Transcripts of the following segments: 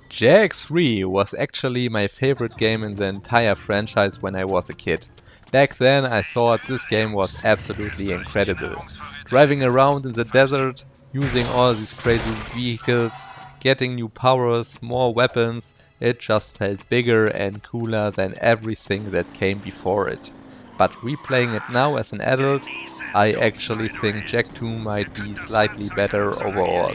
Jak 3 was actually my favorite game in the entire franchise when I was a kid. Back then I thought this game was absolutely incredible. Driving around in the desert, using all these crazy vehicles, getting new powers, more weapons, it just felt bigger and cooler than everything that came before it. But replaying it now as an adult, I actually think Jak 2 might be slightly better overall,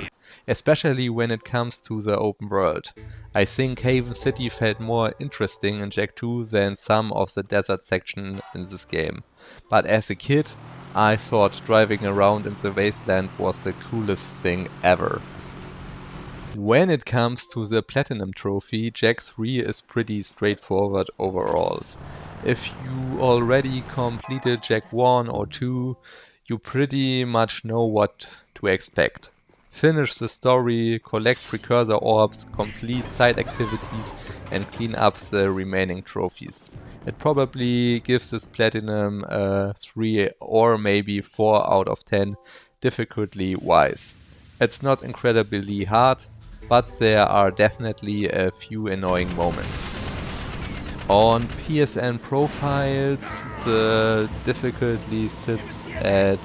especially when it comes to the open world. I think Haven City felt more interesting in Jak 2 than some of the desert section in this game. But as a kid, I thought driving around in the Wasteland was the coolest thing ever. When it comes to the Platinum Trophy, Jak 3 is pretty straightforward overall. If you already completed Jak 1 or 2, you pretty much know what to expect. Finish the story, collect precursor orbs, complete side activities and clean up the remaining trophies. It probably gives this Platinum a 3 or maybe 4 out of 10 difficulty wise. It's not incredibly hard, but there are definitely a few annoying moments. On PSN profiles, the difficulty sits at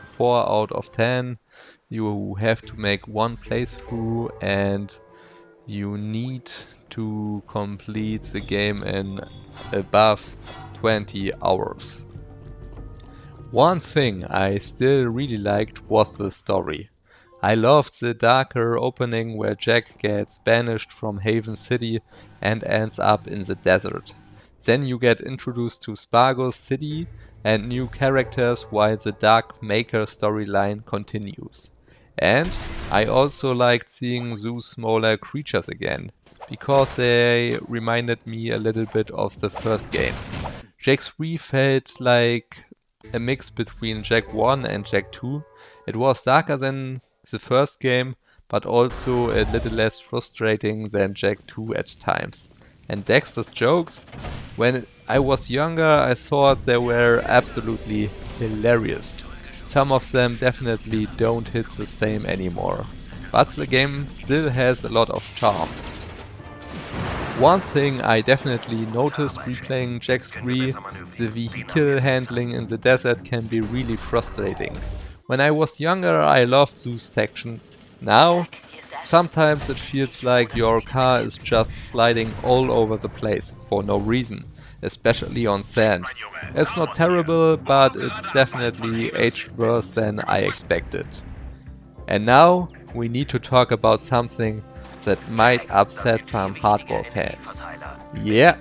4 out of 10. You have to make one playthrough and you need to complete the game in above 20 hours. One thing I still really liked was the story. I loved the darker opening where Jak gets banished from Haven City and ends up in the desert. Then you get introduced to Spargos City and new characters while the Dark Maker storyline continues. And I also liked seeing those smaller creatures again, because they reminded me a little bit of the first game. Jak 3 felt like a mix between Jak 1 and Jak 2. It was darker than the first game, but also a little less frustrating than Jak 2 at times. And Daxter's jokes, when I was younger I thought they were absolutely hilarious. Some of them definitely don't hit the same anymore, but the game still has a lot of charm. One thing I definitely noticed replaying Jak 3, the vehicle handling in the desert can be really frustrating. When I was younger I loved those sections. Now, sometimes it feels like your car is just sliding all over the place for no reason, especially on sand. It's not terrible, but it's definitely aged worse than I expected. And now we need to talk about something that might upset some hardcore fans. Yeah,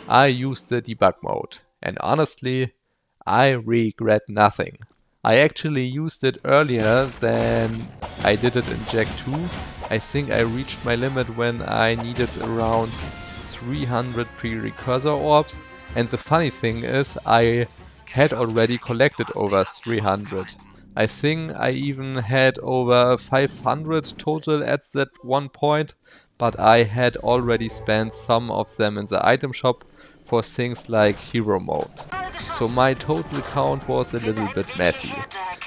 I used the debug mode, and honestly, I regret nothing. I actually used it earlier than I did it in Jak 2. I think I reached my limit when I needed around 300 precursor orbs, and the funny thing is I had already collected over 300. I think I even had over 500 total at that one point, but I had already spent some of them in the item shop for things like hero mode. So my total count was a little bit messy.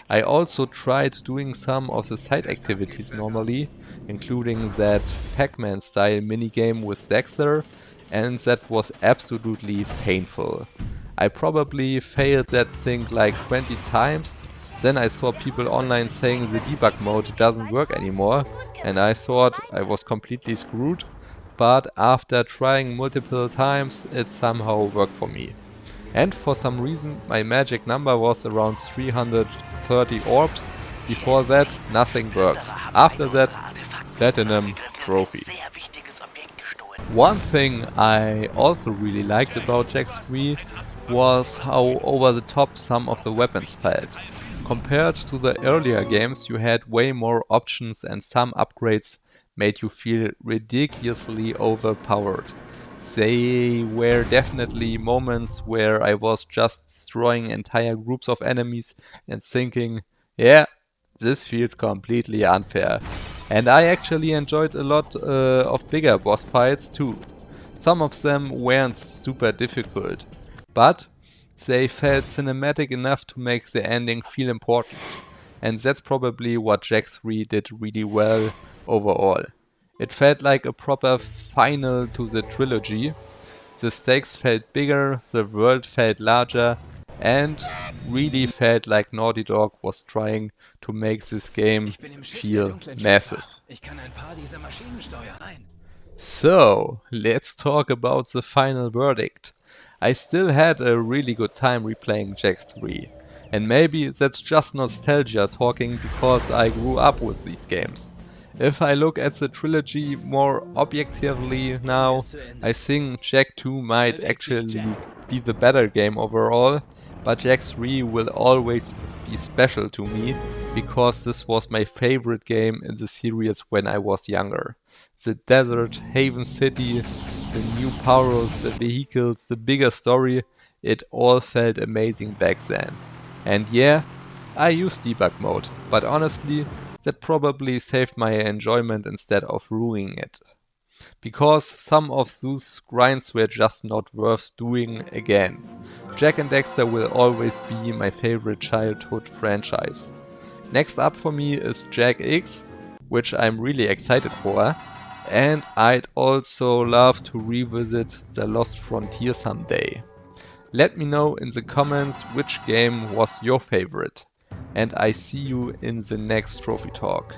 I also tried doing some of the side activities normally, including that Pac-Man style minigame with Daxter, and that was absolutely painful. I probably failed that thing like 20 times. Then I saw people online saying the debug mode doesn't work anymore, and I thought I was completely screwed, but after trying multiple times it somehow worked for me. And for some reason my magic number was around 330 orbs. Before that nothing worked. After that, Platinum Trophy. One thing I also really liked about Jak 3 was how over the top some of the weapons felt. Compared to the earlier games you had way more options and some upgrades made you feel ridiculously overpowered. There were definitely moments where I was just destroying entire groups of enemies and thinking, yeah, this feels completely unfair. And I actually enjoyed a lot of bigger boss fights too. Some of them weren't super difficult, but they felt cinematic enough to make the ending feel important. And that's probably what Jak 3 did really well overall. It felt like a proper final to the trilogy. The stakes felt bigger, the world felt larger, and really felt like Naughty Dog was trying to make this game feel massive. So, let's talk about the final verdict. I still had a really good time replaying Jak 3. And maybe that's just nostalgia talking because I grew up with these games. If I look at the trilogy more objectively now, I think Jak 2 might actually be the better game overall, but Jak 3 will always be special to me because this was my favorite game in the series when I was younger. The desert, Haven City, the new powers, the vehicles, the bigger story, it all felt amazing back then. And yeah, I used debug mode, but honestly, that probably saved my enjoyment instead of ruining it. Because some of those grinds were just not worth doing again. Jak and Daxter will always be my favorite childhood franchise. Next up for me is Jak X, which I'm really excited for, and I'd also love to revisit The Lost Frontier someday. Let me know in the comments which game was your favorite, and I see you in the next Trophy Talk.